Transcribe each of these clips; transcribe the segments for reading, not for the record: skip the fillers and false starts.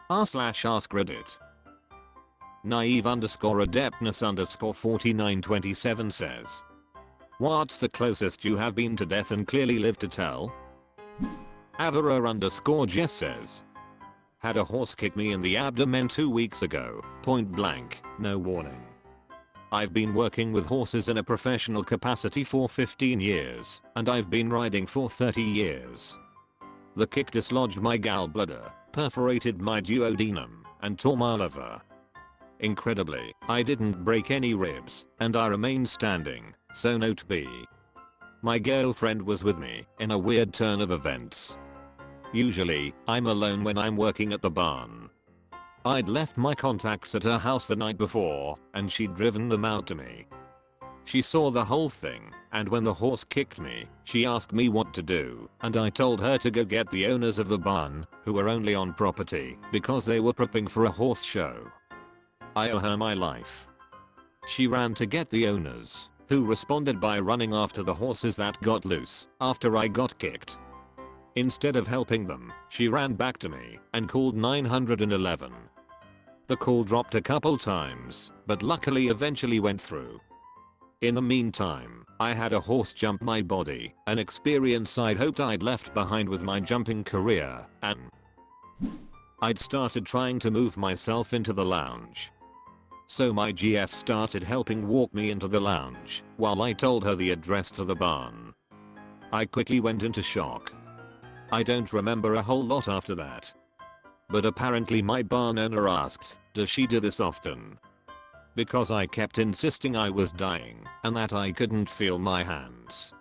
r/AskReddit. Naive_adeptness_4927 says, what's the closest you have been to death and clearly lived to tell? Avera_Jess says, had a horse kick me in the abdomen 2 weeks ago, point blank, no warning. I've been working with horses in a professional capacity for 15 years, and I've been riding for 30 years. The kick dislodged my gallbladder, perforated my duodenum, and tore my liver. Incredibly, I didn't break any ribs, and I remained standing, so note B. My girlfriend was with me, in a weird turn of events. Usually, I'm alone when I'm working at the barn. I'd left my contacts at her house the night before, and she'd driven them out to me. She saw the whole thing, and when the horse kicked me, she asked me what to do, and I told her to go get the owners of the barn, who were only on property, because they were prepping for a horse show. I owe her my life. She ran to get the owners, who responded by running after the horses that got loose after I got kicked. Instead of helping them, she ran back to me and called 911. The call dropped a couple times, but luckily eventually went through. In the meantime, I had a horse jump my body, an experience I'd hoped I'd left behind with my jumping career, and I'd started trying to move myself into the lounge. So my GF started helping walk me into the lounge, while I told her the address to the barn. I quickly went into shock. I don't remember a whole lot after that. But apparently my barn owner asked, does she do this often? Because I kept insisting I was dying, and that I couldn't feel my hands.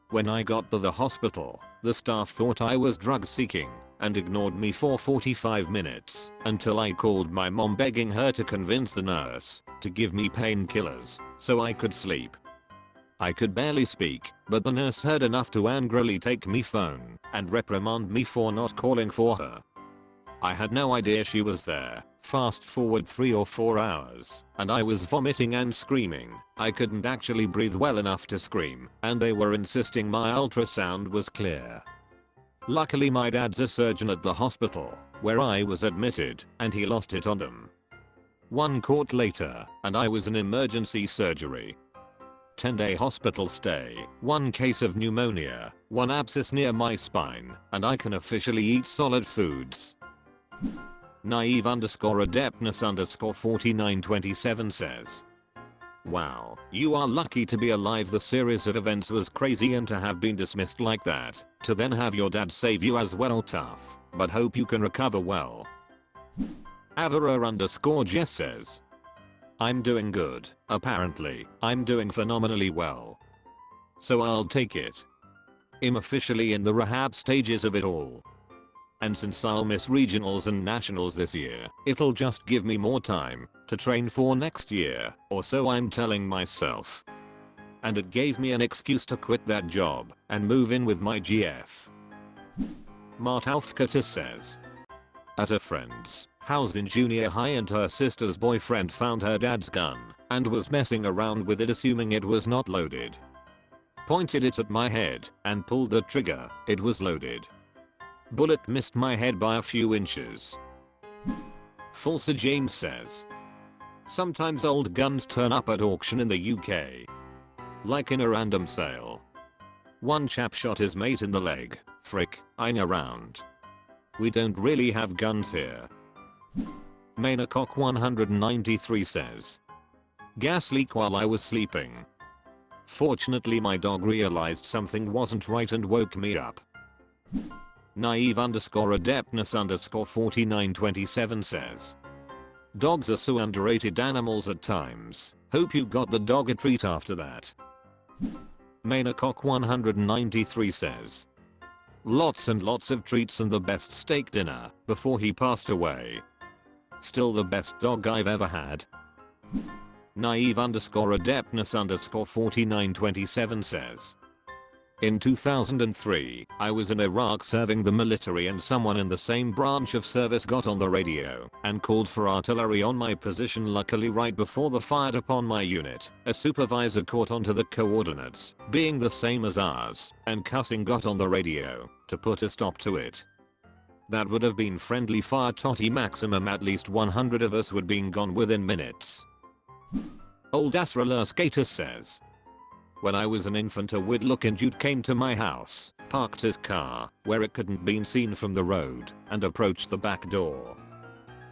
When I got to the hospital, the staff thought I was drug seeking, and ignored me for 45 minutes, until I called my mom begging her to convince the nurse to give me painkillers, so I could sleep. I could barely speak, but the nurse heard enough to angrily take me phone, and reprimand me for not calling for her. I had no idea she was there. Fast forward 3 or 4 hours, and I was vomiting and screaming. I couldn't actually breathe well enough to scream, and they were insisting my ultrasound was clear. Luckily my dad's a surgeon at the hospital, where I was admitted, and he lost it on them. 1 court later, and I was in emergency surgery. 10-day hospital stay, 1 case of pneumonia, 1 abscess near my spine, and I can officially eat solid foods. Naive_adeptness_4927 says, wow, you are lucky to be alive. The series of events was crazy, and to have been dismissed like that, to then have your dad save you as well, tough, but hope you can recover well. Avera_Jess says, I'm doing good, apparently, I'm doing phenomenally well. So I'll take it. I'm officially in the rehab stages of it all. And since I'll miss regionals and nationals this year, it'll just give me more time to train for next year, or so I'm telling myself. And it gave me an excuse to quit that job and move in with my GF. Martaufkatis says, at a friend's house in junior high, and her sister's boyfriend found her dad's gun and was messing around with it, assuming it was not loaded. Pointed it at my head and pulled the trigger. It was loaded. Bullet missed my head by a few inches. Falsa James says, sometimes old guns turn up at auction in the UK. Like in a random sale. 1 chap shot his mate in the leg. Frick, I'm around. We don't really have guns here. Manicock 193 says, gas leak while I was sleeping. Fortunately my dog realized something wasn't right and woke me up. Naive_adeptness_4927 says, dogs are so underrated animals at times. Hope you got the dog a treat after that. Manicock 193 says, lots and lots of treats and the best steak dinner before he passed away. Still the best dog I've ever had. Naive_adeptness_4927 says, in 2003, I was in Iraq serving the military, and someone in the same branch of service got on the radio and called for artillery on my position. Luckily right before the fired upon my unit, a supervisor caught onto the coordinates being the same as ours, and cussing got on the radio to put a stop to it. That would have been friendly fire totty maximum, at least 100 of us would been gone within minutes. Old ass roller skater says, when I was an infant a weird looking dude came to my house, parked his car where it couldn't been seen from the road, and approached the back door.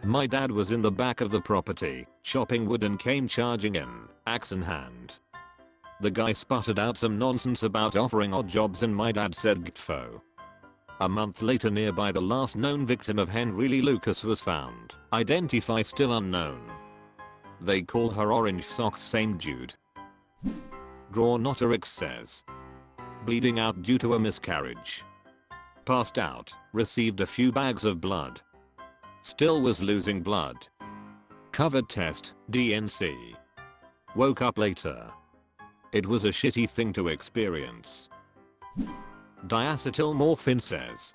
My dad was in the back of the property, chopping wood, and came charging in, axe in hand. The guy sputtered out some nonsense about offering odd jobs and my dad said gtfo. A month later, nearby, the last known victim of Henry Lee Lucas was found, identify still unknown. They call her Orange Socks. Same dude. Draw Notarix says, bleeding out due to a miscarriage. Passed out, received a few bags of blood. Still was losing blood. Covered test, DNC. Woke up later. It was a shitty thing to experience. Diacetylmorphin says,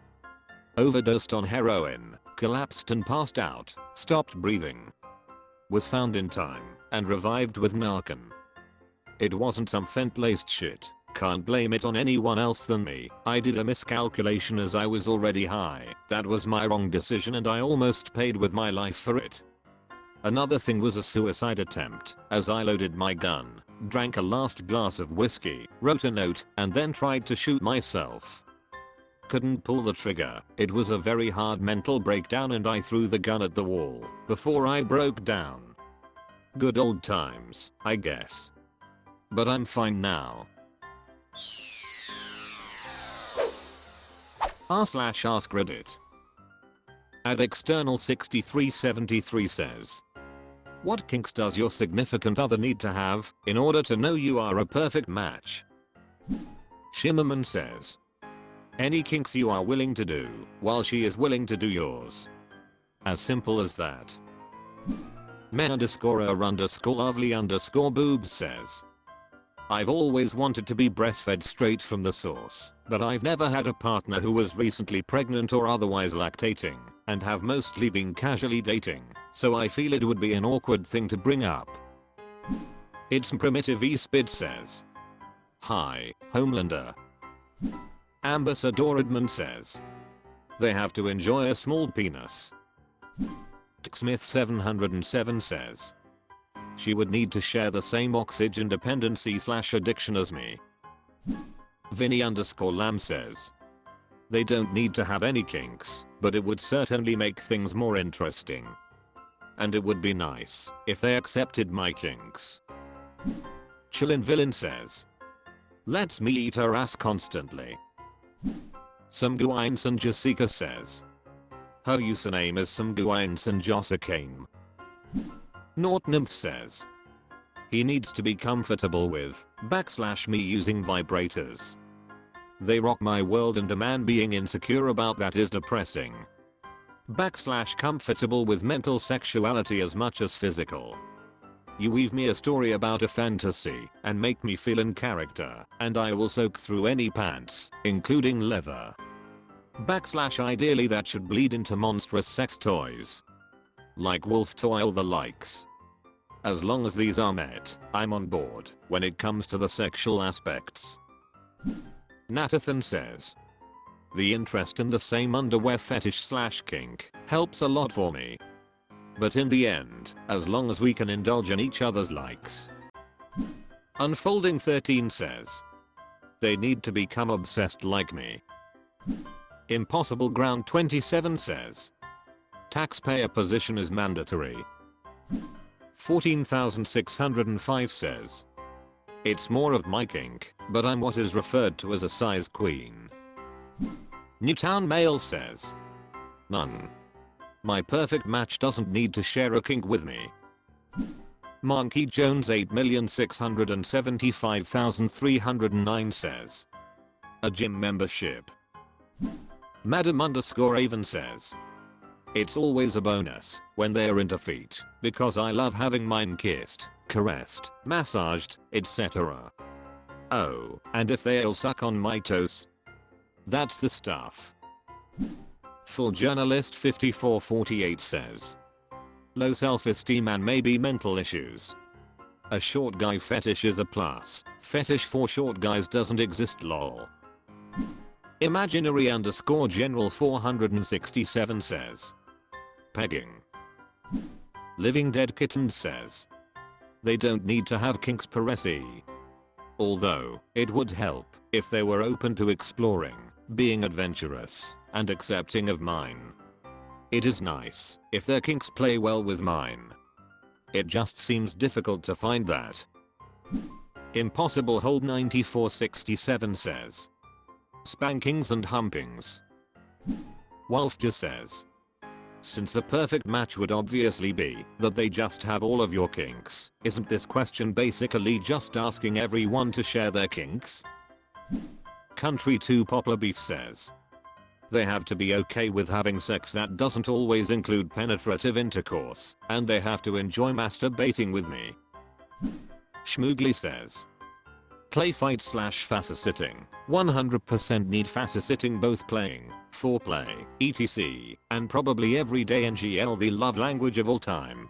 overdosed on heroin, collapsed and passed out, stopped breathing. Was found in time, and revived with Narcan. It wasn't some fent-laced shit, can't blame it on anyone else than me. I did a miscalculation as I was already high, that was my wrong decision and I almost paid with my life for it. Another thing was a suicide attempt, as I loaded my gun, drank a last glass of whiskey, wrote a note, and then tried to shoot myself. Couldn't pull the trigger. It was a very hard mental breakdown and I threw the gun at the wall before I broke down. Good old times, I guess. But I'm fine now. r/AskReddit. At external 6373 says, what kinks does your significant other need to have in order to know you are a perfect match? Shimmerman says, any kinks you are willing to do while she is willing to do yours. As simple as that. Men_lovely_boobs says, I've always wanted to be breastfed straight from the source, but I've never had a partner who was recently pregnant or otherwise lactating, and have mostly been casually dating, so I feel it would be an awkward thing to bring up. It's Primitive E-Spid says, hi, Homelander. Ambassador Edmund says, they have to enjoy a small penis. Smith 707 says, she would need to share the same oxygen dependency/addiction as me. Vinny_Lamb says, they don't need to have any kinks, but it would certainly make things more interesting. And it would be nice if they accepted my kinks. Chillin' Villain says, lets me eat her ass constantly. Samguinson Jessica says, her username is Samguinson Jossicane. Nort Nymph says, he needs to be comfortable with /me using vibrators. They rock my world and a man being insecure about that is depressing. /comfortable with mental sexuality as much as physical. You weave me a story about a fantasy and make me feel in character, and I will soak through any pants, including leather. /ideally that should bleed into monstrous sex toys. Like wolf toy or the likes. As long as these are met, I'm on board when it comes to the sexual aspects. Natathan says, the interest in the same underwear fetish/kink helps a lot for me. But in the end, as long as we can indulge in each other's likes. Unfolding 13 says, they need to become obsessed like me. Impossible Ground 27 says, taxpayer position is mandatory. 14,605 says, it's more of my kink, but I'm what is referred to as a size queen. Newtown Mail says, none. My perfect match doesn't need to share a kink with me. Monkey Jones 8,675,309 says, a gym membership. Madam_Avon says, it's always a bonus when they are into feet, because I love having mine kissed, caressed, massaged, etc. Oh, and if they'll suck on my toes. That's the stuff. Full Journalist 5448 says, low self-esteem and maybe mental issues. A short guy fetish is a plus. Fetish for short guys doesn't exist lol. Imaginary underscore general 467 says. Pegging. Living Dead Kitten says. They don't need to have kinks per se. Although, it would help if they were open to exploring, being adventurous, and accepting of mine. It is nice if their kinks play well with mine. It just seems difficult to find that. Impossible Hold 9467 says. Spankings and humpings. Wolf just says. Since the perfect match would obviously be that they just have all of your kinks, isn't this question basically just asking everyone to share their kinks? Country 2 Poplar Beef says. They have to be okay with having sex that doesn't always include penetrative intercourse, and they have to enjoy masturbating with me. Schmoogly says. Play fight / facet-sitting. 100% need facet-sitting both playing, foreplay, etc. and probably everyday NGL the love language of all time.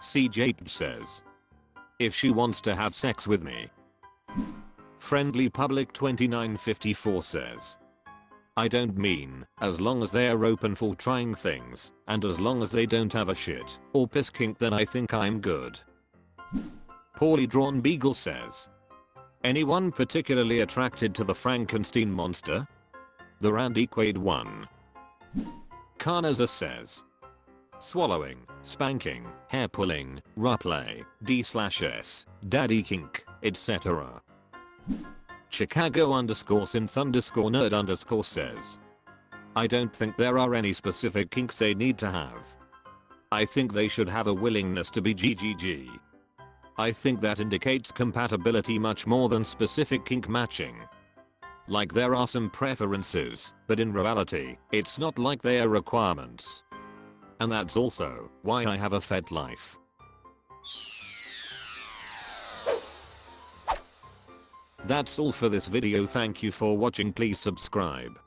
CJ says. If she wants to have sex with me. Friendly Public 2954 says. I don't mean, as long as they are open for trying things, and as long as they don't have a shit or piss kink then I think I'm good. Poorly Drawn Beagle says. Anyone particularly attracted to the Frankenstein monster? The Randy Quaid one. Carnaza says. Swallowing, spanking, hair pulling, raplay, D/S, daddy kink, etc. Chicago _synth_nerd_ says. I don't think there are any specific kinks they need to have. I think they should have a willingness to be GGG. I think that indicates compatibility much more than specific kink matching. Like there are some preferences, but in reality, it's not like they are requirements. And that's also why I have a fed life. That's all for this video. Thank you for watching. Please subscribe.